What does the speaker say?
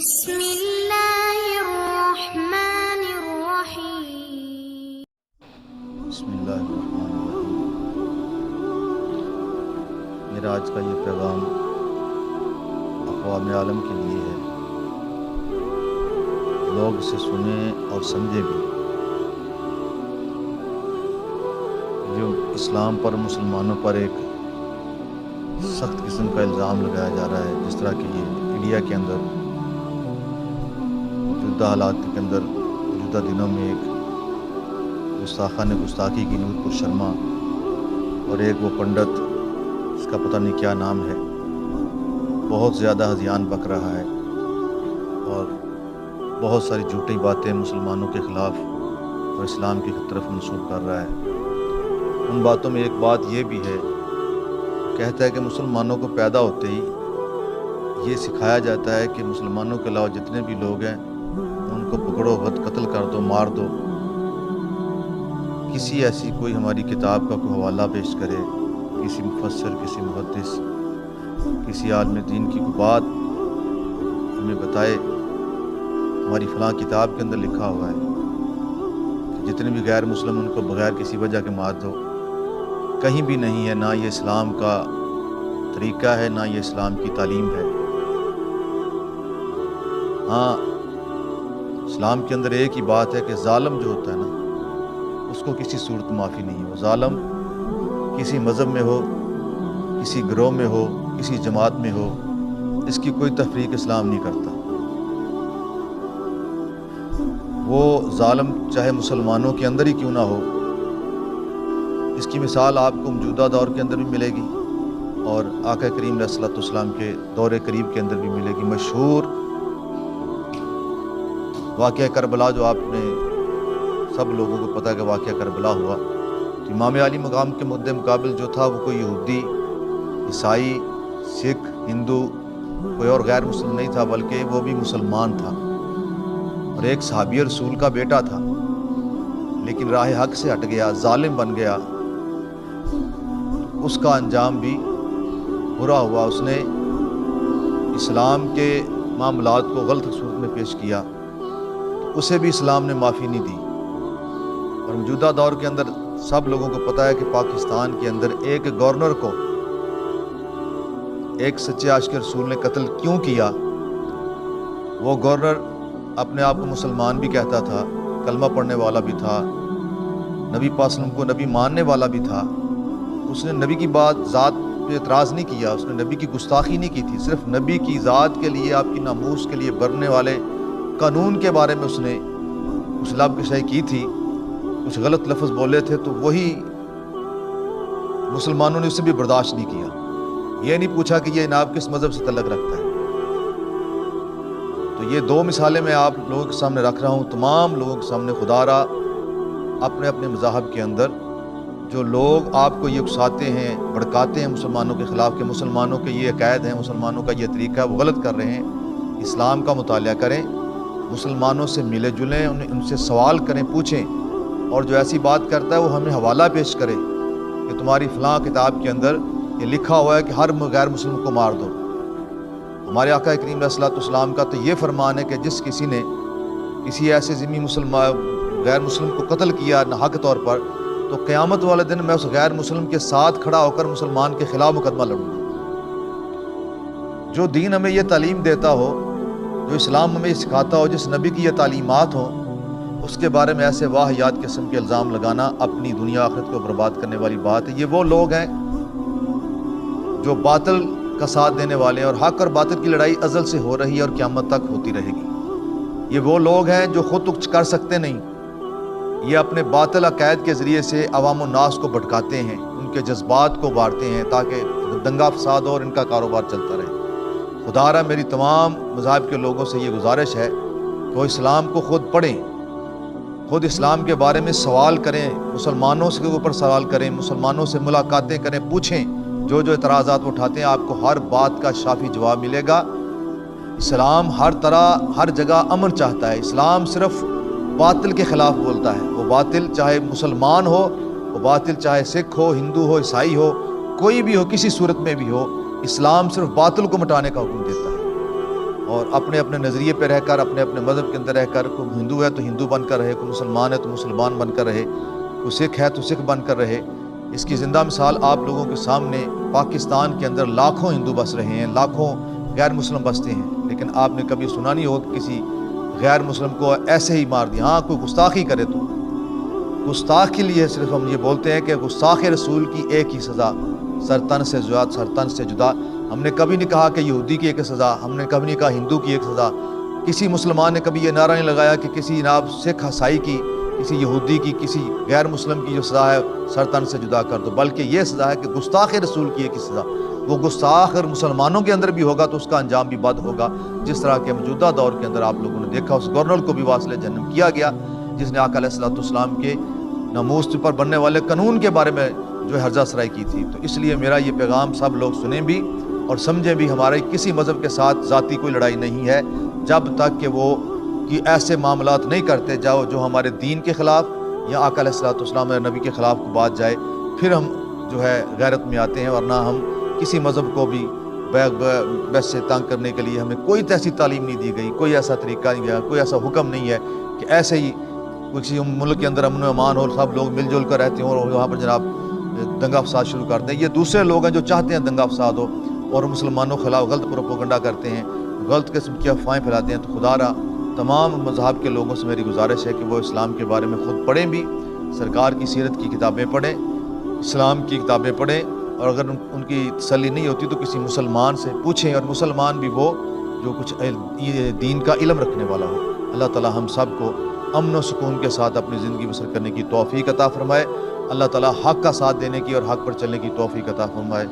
بسم اللہ الرحمن الرحیم۔ بسم اللہ الرحمن الرحیم۔ میرا آج کا یہ پیغام اقوام عالم کے لیے ہے، لوگ اسے سنیں اور سمجھیں بھی۔ جو اسلام پر، مسلمانوں پر ایک سخت قسم کا الزام لگایا جا رہا ہے، جس طرح کہ یہ انڈیا کے اندر موجودہ حالات کے اندر موجودہ دنوں میں ایک گستاخان نے گستاخی کی، نور پور شرما، اور ایک وہ پنڈت اس کا پتہ نہیں کیا نام ہے، بہت زیادہ ہذیان بک رہا ہے اور بہت ساری جھوٹی باتیں مسلمانوں کے خلاف اور اسلام کی طرف منسوب کر رہا ہے۔ ان باتوں میں ایک بات یہ بھی ہے، کہتا ہے کہ مسلمانوں کو پیدا ہوتے ہی یہ سکھایا جاتا ہے کہ مسلمانوں کے علاوہ جتنے بھی لوگ ہیں ان کو پکڑو، قتل کر دو، مار دو۔ کسی ایسی کوئی ہماری کتاب کا کوئی حوالہ پیش کرے، کسی مفسر، کسی محدث، کسی عالم دین کی کوئی بات ہمیں بتائے، ہماری فلاں کتاب کے اندر لکھا ہوا ہے کہ جتنے بھی غیر مسلم ان کو بغیر کسی وجہ کے مار دو۔ کہیں بھی نہیں ہے، نہ یہ اسلام کا طریقہ ہے، نہ یہ اسلام کی تعلیم ہے۔ ہاں، اسلام کے اندر ایک ہی بات ہے کہ ظالم جو ہوتا ہے نا، اس کو کسی صورت معافی نہیں ہے۔ وہ ظالم کسی مذہب میں ہو، کسی گروہ میں ہو، کسی جماعت میں ہو، اس کی کوئی تفریق اسلام نہیں کرتا۔ وہ ظالم چاہے مسلمانوں کے اندر ہی کیوں نہ ہو، اس کی مثال آپ کو موجودہ دور کے اندر بھی ملے گی اور آقا کریم علیہ الصلوۃ والسلام کے دور قریب کے اندر بھی ملے گی۔ مشہور واقعہ کربلا جو آپ نے سب لوگوں کو پتہ ہے کہ واقعہ کربلا ہوا، تو امام علی مقام کے مد مقابل جو تھا وہ کوئی یہودی، عیسائی، سکھ، ہندو، کوئی اور غیر مسلم نہیں تھا، بلکہ وہ بھی مسلمان تھا اور ایک صحابی رسول کا بیٹا تھا، لیکن راہ حق سے ہٹ گیا، ظالم بن گیا۔ اس کا انجام بھی برا ہوا۔ اس نے اسلام کے معاملات کو غلط صورت میں پیش کیا، تو اسے بھی اسلام نے معافی نہیں دی۔ اور موجودہ دور کے اندر سب لوگوں کو پتہ ہے کہ پاکستان کے اندر ایک گورنر کو ایک سچے عاشق رسول نے قتل کیوں کیا؟ وہ گورنر اپنے آپ کو مسلمان بھی کہتا تھا، کلمہ پڑھنے والا بھی تھا، نبی پاک صلی اللہ علیہ وسلم کو نبی ماننے والا بھی تھا۔ اس نے نبی کی بات ذات پہ اعتراض نہیں کیا، اس نے نبی کی گستاخی نہیں کی تھی، صرف نبی کی ذات کے لیے، آپ کی ناموس کے لیے بڑھنے والے قانون کے بارے میں اس نے کچھ لب کشائی کی تھی، کچھ غلط لفظ بولے تھے، تو وہی مسلمانوں نے اسے بھی برداشت نہیں کیا۔ یہ نہیں پوچھا کہ یہ جناب کس مذہب سے تعلق رکھتا ہے۔ تو یہ دو مثالیں میں آپ لوگوں کے سامنے رکھ رہا ہوں، تمام لوگوں کے سامنے۔ خدا را اپنے اپنے مذاہب کے اندر جو لوگ آپ کو یہ اکساتے ہیں، بھڑکاتے ہیں مسلمانوں کے خلاف کہ مسلمانوں کے یہ عقائد ہیں، مسلمانوں کا یہ طریقہ ہے، وہ غلط کر رہے ہیں، اسلام کا مطالعہ کریں، مسلمانوں سے ملے جلیں، ان سے سوال کریں، پوچھیں، اور جو ایسی بات کرتا ہے وہ ہمیں حوالہ پیش کرے کہ تمہاری فلاں کتاب کے اندر یہ لکھا ہوا ہے کہ ہر غیر مسلم کو مار دو۔ ہمارے آقا کریم علیہ الصلوۃ والسلام کا تو یہ فرمان ہے کہ جس کسی نے کسی ایسے ذمہ غیر مسلم کو قتل کیا ناحق طور پر، تو قیامت والے دن میں اس غیر مسلم کے ساتھ کھڑا ہو کر مسلمان کے خلاف مقدمہ لڑوں گا۔ جو دین ہمیں یہ تعلیم دیتا ہو، جو اسلام ہمیں یہ سکھاتا ہو، جس نبی کی یہ تعلیمات ہوں، اس کے بارے میں ایسے واہیات قسم کے الزام لگانا اپنی دنیا آخرت کو برباد کرنے والی بات ہے۔ یہ وہ لوگ ہیں جو باطل کا ساتھ دینے والے ہیں، اور حق اور باطل کی لڑائی ازل سے ہو رہی ہے اور قیامت تک ہوتی رہے گی۔ یہ وہ لوگ ہیں جو خود کچھ کر سکتے نہیں، یہ اپنے باطل عقائد کے ذریعے سے عوام الناس کو بھٹکاتے ہیں، ان کے جذبات کو بارتے ہیں تاکہ دنگا فساد اور ان کا کاروبار چلتا رہے۔ خدا را میری تمام مذاہب کے لوگوں سے یہ گزارش ہے کہ وہ اسلام کو خود پڑھیں، خود اسلام کے بارے میں سوال کریں، مسلمانوں کے اوپر سوال کریں، مسلمانوں سے ملاقاتیں کریں، پوچھیں، جو اعتراضات اٹھاتے ہیں آپ کو ہر بات کا شافی جواب ملے گا۔ اسلام ہر طرح ہر جگہ امن چاہتا ہے۔ اسلام صرف باطل کے خلاف بولتا ہے، وہ باطل چاہے مسلمان ہو، وہ باطل چاہے سکھ ہو، ہندو ہو، عیسائی ہو، کوئی بھی ہو، کسی صورت میں بھی ہو، اسلام صرف باطل کو مٹانے کا حکم دیتا ہے۔ اور اپنے اپنے نظریے پہ رہ کر، اپنے اپنے مذہب کے اندر رہ کر، کوئی ہندو ہے تو ہندو بن کر رہے، کوئی مسلمان ہے تو مسلمان بن کر رہے، کوئی سکھ ہے تو سکھ بن کر رہے۔ اس کی زندہ مثال آپ لوگوں کے سامنے پاکستان کے اندر لاکھوں ہندو بس رہے ہیں، لاکھوں غیر مسلم بستے ہیں، لیکن آپ نے کبھی سنا نہیں ہوگا کہ کسی غیر مسلم کو ایسے ہی مار دیا۔ ہاں کوئی گستاخی کرے تو گستاخ کے لیے صرف ہم یہ بولتے ہیں کہ گستاخ رسول کی ایک ہی سزا، سرطن سے جدا، سرطن سے جدا۔ ہم نے کبھی نہیں کہا کہ یہودی کی ایک سزا، ہم نے کبھی نہیں کہا ہندو کی ایک سزا۔ کسی مسلمان نے کبھی یہ نعرہ نہیں لگایا کہ کسی جناب سکھ عیسائی کی، کسی یہودی کی، کسی غیر مسلم کی جو سزا ہے سرطن سے جدا کر دو، بلکہ یہ سزا ہے کہ گستاخ رسول کی ایک ہی سزا۔ وہ گستاخ اگر مسلمانوں کے اندر بھی ہوگا تو اس کا انجام بھی بد ہوگا، جس طرح کے موجودہ دور کے اندر آپ لوگوں نے دیکھا اس گورنر کو بھی واصل جہنم کیا گیا، جس نے آقا علیہ السلام کے ناموس پر بننے والے قانون کے بارے میں جو ہرزہ سرائی کی تھی۔ تو اس لیے میرا یہ پیغام سب لوگ سنیں بھی اور سمجھیں بھی، ہمارے کسی مذہب کے ساتھ ذاتی کوئی لڑائی نہیں ہے، جب تک کہ وہ ایسے معاملات نہیں کرتے جو ہمارے دین کے خلاف یا آقا علیہ السلام اور نبی کے خلاف کو بات جائے، پھر ہم جو ہے غیرت میں آتے ہیں، ورنہ ہم کسی مذہب کو بھی بس سے تنگ کرنے کے لیے ہمیں کوئی ایسی تعلیم نہیں دی گئی، کوئی ایسا طریقہ نہیں دیا، کوئی ایسا حکم نہیں ہے کہ ایسے ہی کسی ملک کے اندر امن و امان ہو، سب لوگ مل جل کر رہتے ہوں اور وہاں پر جناب دنگا فساد شروع کرتے ہیں۔ یہ دوسرے لوگ ہیں جو چاہتے ہیں دنگا فساد ہو اور مسلمانوں کے خلاف غلط پروپیگنڈا کرتے ہیں، غلط قسم کی افواہیں پھیلاتے ہیں۔ تو خدا را تمام مذہب کے لوگوں سے میری گزارش ہے کہ وہ اسلام کے بارے میں خود پڑھیں بھی، سرکار کی سیرت کی کتابیں پڑھیں، اسلام کی کتابیں پڑھیں، اور اگر ان کی تسلی نہیں ہوتی تو کسی مسلمان سے پوچھیں، اور مسلمان بھی وہ جو کچھ دین کا علم رکھنے والا ہو۔ اللہ تعالی ہم سب کو امن و سکون کے ساتھ اپنی زندگی بسر کرنے کی توفیق عطا فرمائے۔ اللہ تعالی حق کا ساتھ دینے کی اور حق پر چلنے کی توفیق عطا فرمائے۔